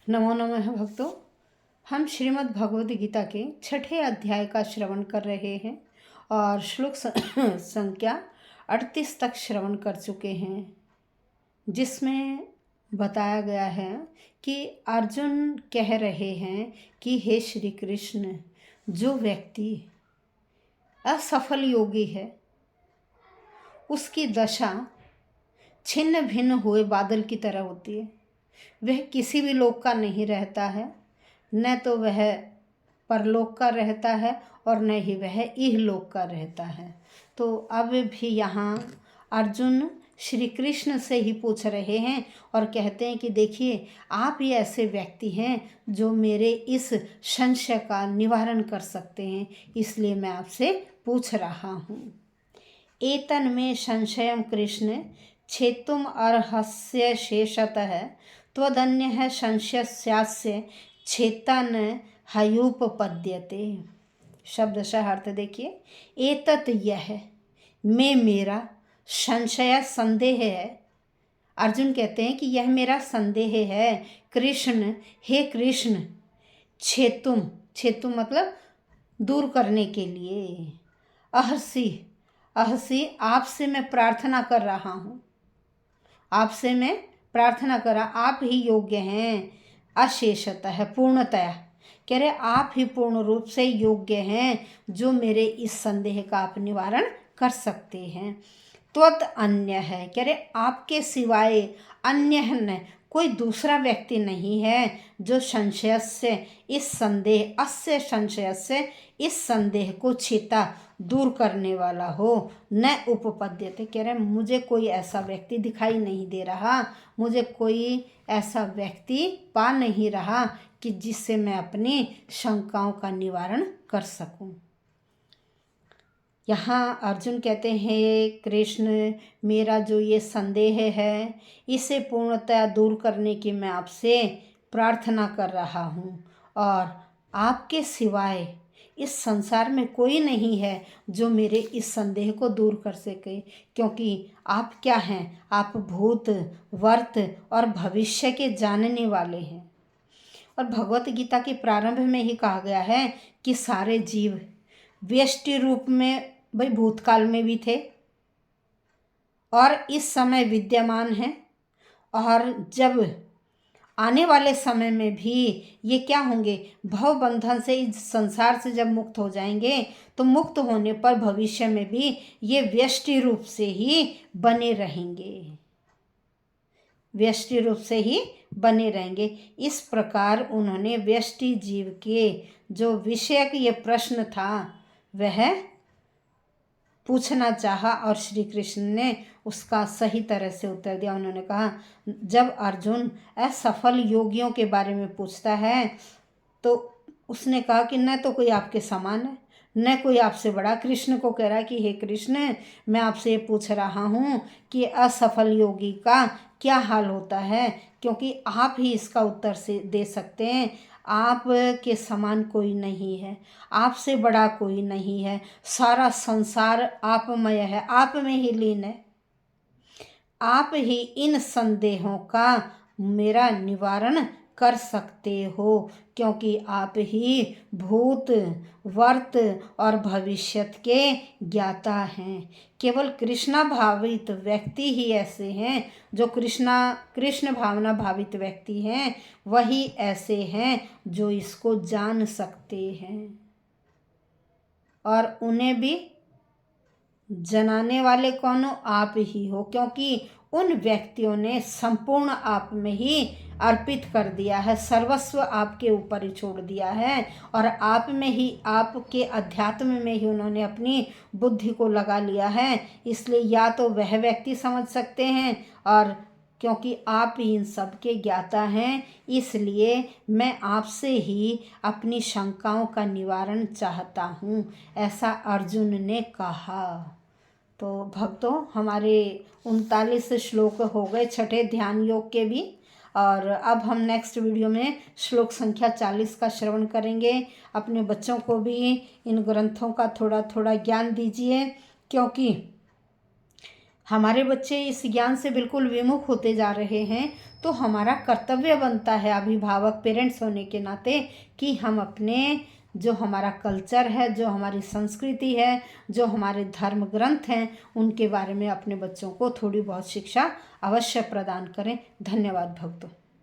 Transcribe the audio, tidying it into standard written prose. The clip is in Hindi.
नमो नमः भक्तों। हम श्रीमद् भगवद गीता के छठे अध्याय का श्रवण कर रहे हैं और श्लोक संख्या 38 तक श्रवण कर चुके हैं, जिसमें बताया गया है कि अर्जुन कह रहे हैं कि हे श्री कृष्ण, जो व्यक्ति असफल योगी है उसकी दशा छिन्न भिन्न हुए बादल की तरह होती है। वह किसी भी लोक का नहीं रहता है, न तो वह परलोक का रहता है और न ही वह इहलोक का रहता है। तो अब भी यहाँ अर्जुन श्री कृष्ण से ही पूछ रहे हैं और कहते हैं कि देखिए, आप ही ऐसे व्यक्ति हैं जो मेरे इस संशय का निवारण कर सकते हैं, इसलिए मैं आपसे पूछ रहा हूँ। एतन में संशयम कृष्ण छेतुम अर्हस्य शेषतः त्वदन्यः संशयस्यास्य छेतन हयूपपद्यते। शब्दशः अर्थ देखिए, एतत यह में मेरा संशय संदेह है। अर्जुन कहते हैं कि यह मेरा संदेह है कृष्ण, हे कृष्ण, छेतुम मतलब दूर करने के लिए, अहसी आपसे मैं प्रार्थना कर रहा हूँ, आपसे मैं प्रार्थना करा, आप ही योग्य हैं, अशेषतः पूर्णतया, कह रहे आप ही पूर्ण रूप से योग्य हैं जो मेरे इस संदेह का आप निवारण कर सकते हैं। त्वत अन्य है, कह रहे आपके सिवाय अन्य न कोई दूसरा व्यक्ति नहीं है जो संशय से इस संदेह को छीता दूर करने वाला हो। न उपपद्यते, कह रहे मुझे कोई ऐसा व्यक्ति दिखाई नहीं दे रहा, मुझे कोई ऐसा व्यक्ति पा नहीं रहा कि जिससे मैं अपनी शंकाओं का निवारण कर सकूं। यहाँ अर्जुन कहते हैं कृष्ण, मेरा जो ये संदेह है इसे पूर्णतया दूर करने की मैं आपसे प्रार्थना कर रहा हूँ और आपके सिवाय इस संसार में कोई नहीं है जो मेरे इस संदेह को दूर कर सके, क्योंकि आप क्या हैं, आप भूत वर्त और भविष्य के जानने वाले हैं। और भगवत गीता के प्रारंभ में ही कहा गया है कि सारे जीव व्यष्टि रूप में भाई भूतकाल में भी थे और इस समय विद्यमान हैं, और जब आने वाले समय में भी ये क्या होंगे, भव बंधन से इस संसार से जब मुक्त हो जाएंगे तो मुक्त होने पर भविष्य में भी ये व्यष्टि रूप से ही बने रहेंगे, व्यष्टि रूप से ही बने रहेंगे। इस प्रकार उन्होंने व्यष्टि जीव के जो विषयक ये प्रश्न था वह पूछना चाहा और श्री कृष्ण ने उसका सही तरह से उत्तर दिया। उन्होंने कहा, जब अर्जुन असफल योगियों के बारे में पूछता है तो उसने कहा कि न तो कोई आपके समान है न कोई आपसे बड़ा। कृष्ण को कह रहा है कि हे कृष्ण, मैं आपसे ये पूछ रहा हूँ कि असफल योगी का क्या हाल होता है, क्योंकि आप ही इसका उत्तर से दे सकते हैं। आप के समान कोई नहीं है, आपसे बड़ा कोई नहीं है, सारा संसार आपमय है, आप में ही लीन है। आप ही इन संदेहों का मेरा निवारण कर सकते हो, क्योंकि आप ही भूत वर्त और भविष्यत के ज्ञाता हैं। केवल कृष्णा भावित व्यक्ति ही ऐसे हैं जो कृष्ण भावना भावित व्यक्ति हैं, वही ऐसे हैं जो इसको जान सकते हैं, और उन्हें भी जनाने वाले कौन हो, आप ही हो, क्योंकि उन व्यक्तियों ने संपूर्ण आप में ही अर्पित कर दिया है, सर्वस्व आपके ऊपर ही छोड़ दिया है, और आप में ही, आपके अध्यात्म में ही उन्होंने अपनी बुद्धि को लगा लिया है। इसलिए या तो वह व्यक्ति समझ सकते हैं, और क्योंकि आप ही इन सब के ज्ञाता हैं, इसलिए मैं आपसे ही अपनी शंकाओं का निवारण चाहता हूँ, ऐसा अर्जुन ने कहा। तो भक्तों, हमारे 39 श्लोक हो गए छठे ध्यान योग के भी, और अब हम नेक्स्ट वीडियो में श्लोक संख्या 40 का श्रवण करेंगे। अपने बच्चों को भी इन ग्रंथों का थोड़ा थोड़ा ज्ञान दीजिए, क्योंकि हमारे बच्चे इस ज्ञान से बिल्कुल विमुख होते जा रहे हैं, तो हमारा कर्तव्य बनता है अभिभावक पेरेंट्स होने के नाते कि हम अपने जो हमारा कल्चर है, जो हमारी संस्कृति है, जो हमारे धर्म ग्रंथ हैं, उनके बारे में अपने बच्चों को थोड़ी बहुत शिक्षा अवश्य प्रदान करें। धन्यवाद भक्तों।